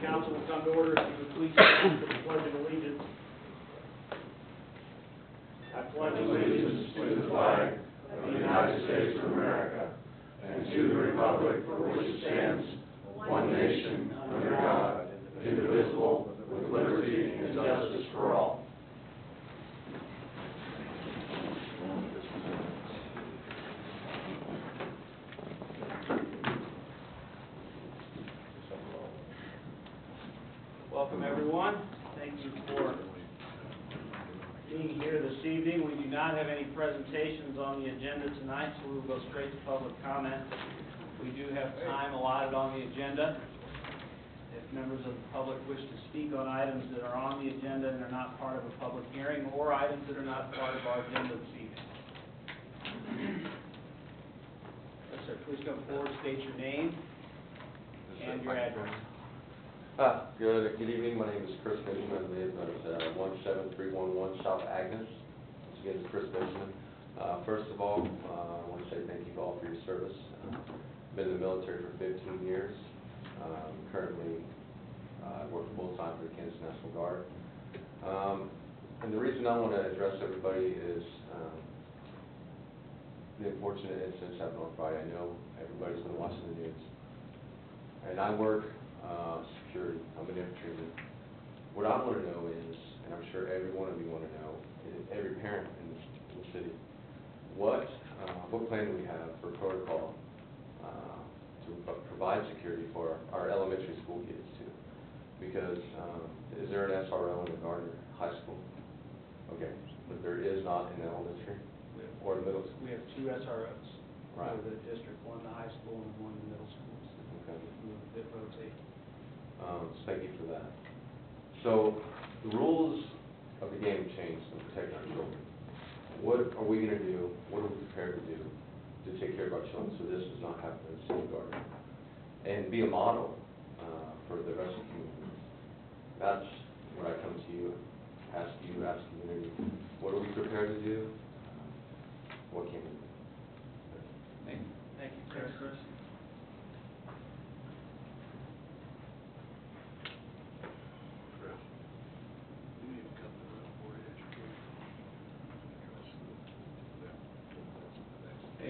Council will come to order. If you would please stand for the Pledge of Allegiance. I pledge allegiance to the flag of the United States of America and to the republic for which it stands, one nation, under God, indivisible, with liberty and justice for all. Welcome, everyone. Thank you for being here this evening. We do not have any presentations on the agenda tonight, so we will go straight to public comment. We do have time allotted on the agenda. If members of the public wish to speak on items that are on the agenda and are not part of a public hearing, or items that are not part of our agenda this evening. Yes, sir. Please come forward, state your name and your address. Good evening. My name is Chris Benjamin. I live at 17311 South Agnes. Once again, it's Chris Benjamin. First of all, I want to say thank you all for your service. Been in the military for 15 years. Currently, I work full time for the Kansas National Guard. And the reason I want to address everybody is the unfortunate incidents happened on Friday. I know everybody's been watching the news. And I work security. I'm an infantryman. What I want to know is, and I'm sure every one of you want to know, is every parent in the city, what plan do we have for protocol to provide security for our elementary school kids too? Because is there an SRO in the Gardner High School? Okay, but there is not in the elementary or the middle school. We have two SROs. Right. For the district, one in the high school and one in the middle schools. Okay. That rotate. So thank you for that. So the rules of the game changed to protect our children. What are we going to do? What are we prepared to do to take care of our children so this does not happen in the city of Gardner? And be a model for the rest of the community. That's what I come to you, ask the community, what are we prepared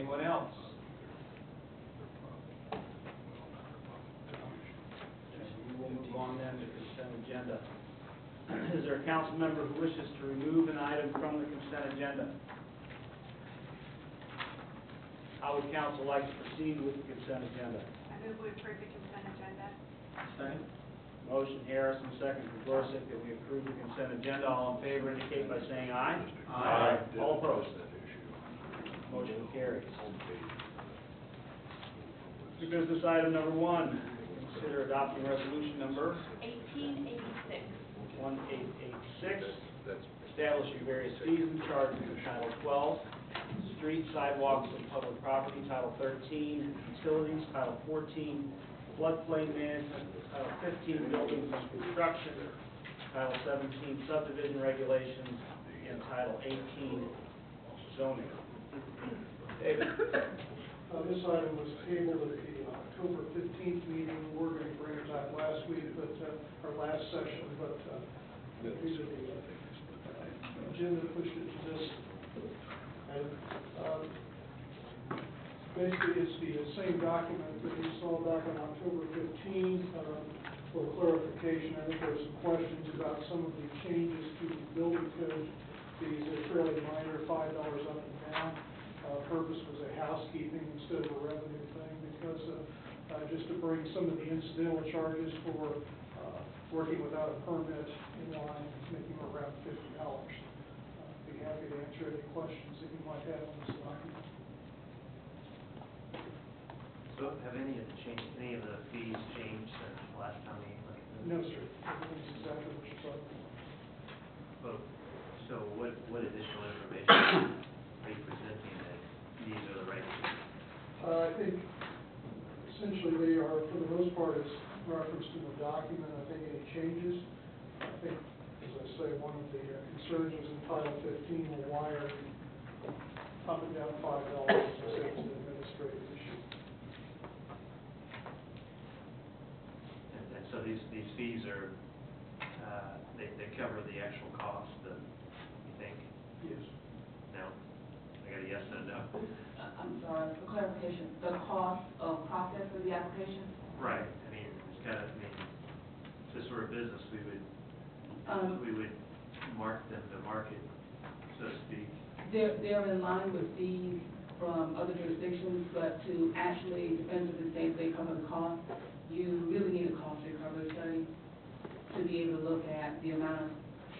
Anyone else? We will move on then to consent agenda. Is there a council member who wishes to remove an item from the consent agenda? How would council like to proceed with the consent agenda? I move we approve the consent agenda. Second. Motion Harrison, second from Gorsuch, that we approve the consent agenda. All in favor indicate by saying aye. Aye. All opposed? Motion carries. New business item number 1, consider adopting resolution number 1886. 1886, establishing various fees and charges in Title 12, Streets, Sidewalks, and Public Property, Title 13, Utilities, Title 14, Floodplain Management, Title 15, Buildings and Construction, Title 17, Subdivision Regulations, and Title 18, Zoning. David? This item was tabled at the October 15th meeting. We were going to bring it back last week, but, our last session, but due to the agenda pushed it to this. And basically, it's the same document that we saw back on October 15th. For clarification, I think there were some questions about some of the changes to the building code. These are fairly minor, $5 up and down. Purpose was a housekeeping instead of a revenue thing, because just to bring some of the incidental charges for working without a permit in line, making them around $50. Be happy to answer any questions that you might have on this document. So have any of the fees changed since last time we looked at this? No, sir. Everything's exactly what you saw. So what additional information are you presenting that these are the right fees? I think essentially they are, for the most part, it's referenced in the document. I think any changes, I think, as I say, one of the concerns was in Title 15, the wire up and down $5, as I say, it's an administrative issue. And so these fees are, they cover the actual cost of, you think? Yes. No? I got a yes and a no. I'm sorry, for clarification, the cost of processing the application? Right, I mean, it's kind of, if this were a business, we would mark them to market, so to speak. They're in line with fees from other jurisdictions, but to actually definitively say if they cover the cost, you really need a cost recovery study to be able to look at the amount of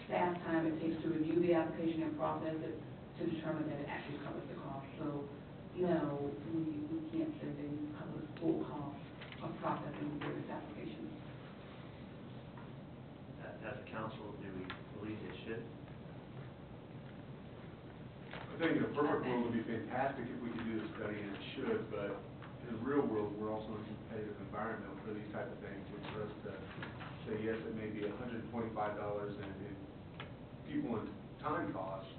staff time it takes to review the application and process it to determine that it actually covers the cost. So, no, we can't say they cover the full cost of processing various applications. As a council, do we believe they should? I think in a perfect world would be fantastic if we could do this study, and it should, but in the real world, we're also in a competitive environment for these type of things, and for us to say, yes, it may be $125 and people in time costs,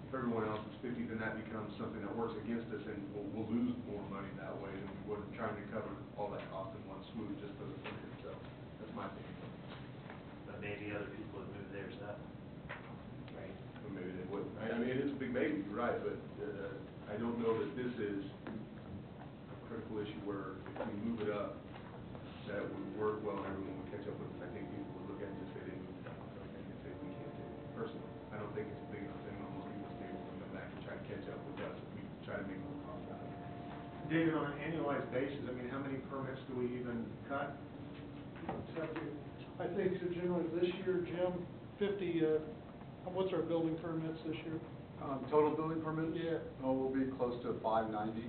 if everyone else is 50, then that becomes something that works against us, and we'll lose more money that way than we would trying to cover all that cost in one swoop just for the permit itself. That's my opinion. But maybe other people would move theirs up. Right. Or maybe they wouldn't. I mean, it is a big maybe, you're right, but I don't know that this is a critical issue where if we move it up, that it would work well and everyone would catch up with us. I think people would look at it and say they moved it up, and say we can't do it. Personally, I don't think it's a big enough thing on most people's table to come back and try to catch up with us if we try to make more cost out of it. David, on an annualized basis, I mean, how many permits do we even cut? I think so generally this year, Jim, 50, what's our building permits this year? Total building permits? Yeah. Oh, we'll be close to 590.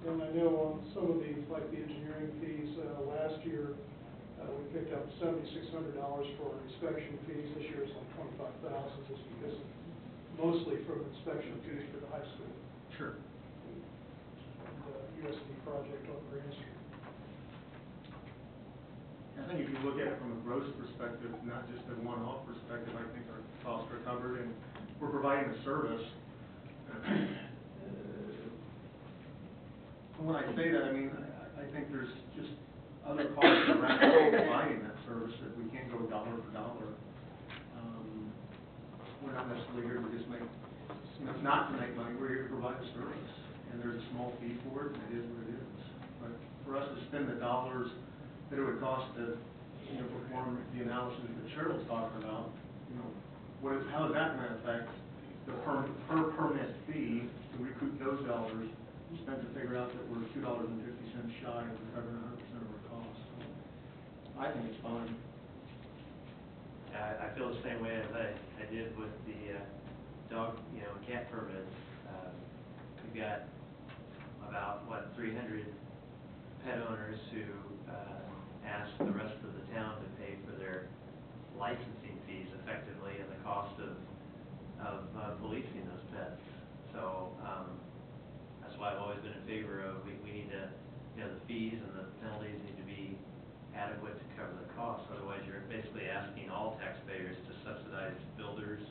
And I know on some of these, like the engineering fees, last year, we picked up $7,600 for inspection fees. This year it's like $25,000, just because mostly from inspection fees for the high school. Sure. And USD project on Grand Street. I think if you look at it from a gross perspective, not just a one-off perspective, I think our costs are covered and we're providing a service. And when I say that, I mean, I think there's just other costs around providing that service that we can't go dollar for dollar. We're not necessarily here to just make not to make money, we're here to provide a service. And there's a small fee for it, and it is what it is. But for us to spend the dollars that it would cost to, perform the analysis that Cheryl's talking about, how is that gonna affect the per permit fee to recoup those dollars spent to figure out that we're $2.50 shy of covering 100% of our costs? So I think it's fine. I feel the same way as I did with the dog, cat permits. We've got about, 300 pet owners who ask the rest of the town to pay for their licensing fees effectively and the cost of policing those pets. So that's why I've always been in favor of, we need to, the fees and the penalties need to be adequate to cover the costs. Otherwise, you're basically asking all taxpayers to subsidize builders,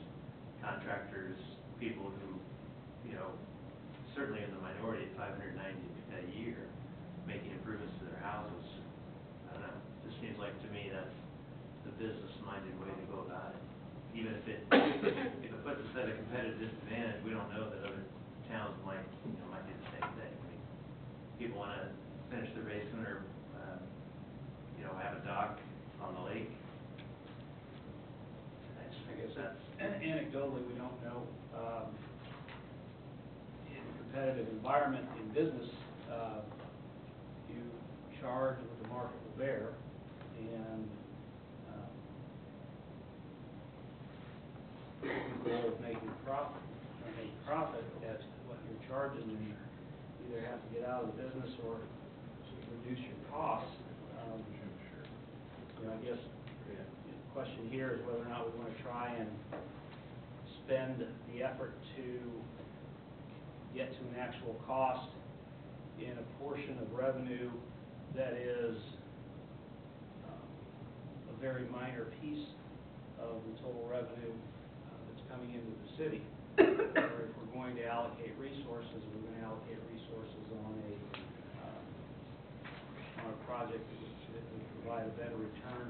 contractors, people who, certainly in the minority at $590 a year, making improvements to their houses. I don't know, it just seems like to me that's the business-minded way to go about it. Even if it puts us at a competitive disadvantage, we don't know that other towns might do the same thing. I mean, people want to finish their basement or, have a dock on the lake. I guess that's, anecdotally, we don't know, in a competitive environment in business, you charge what the market will bear, and the goal of making profit, that's what you're charging, and you either have to get out of the business or reduce your costs. I guess the question here is whether or not we want to try and spend the effort to get to an actual cost in a portion of revenue that is a very minor piece of the total revenue that's coming into the city. Or if we're going to allocate resources, we're going to allocate resources on a project that would provide a better return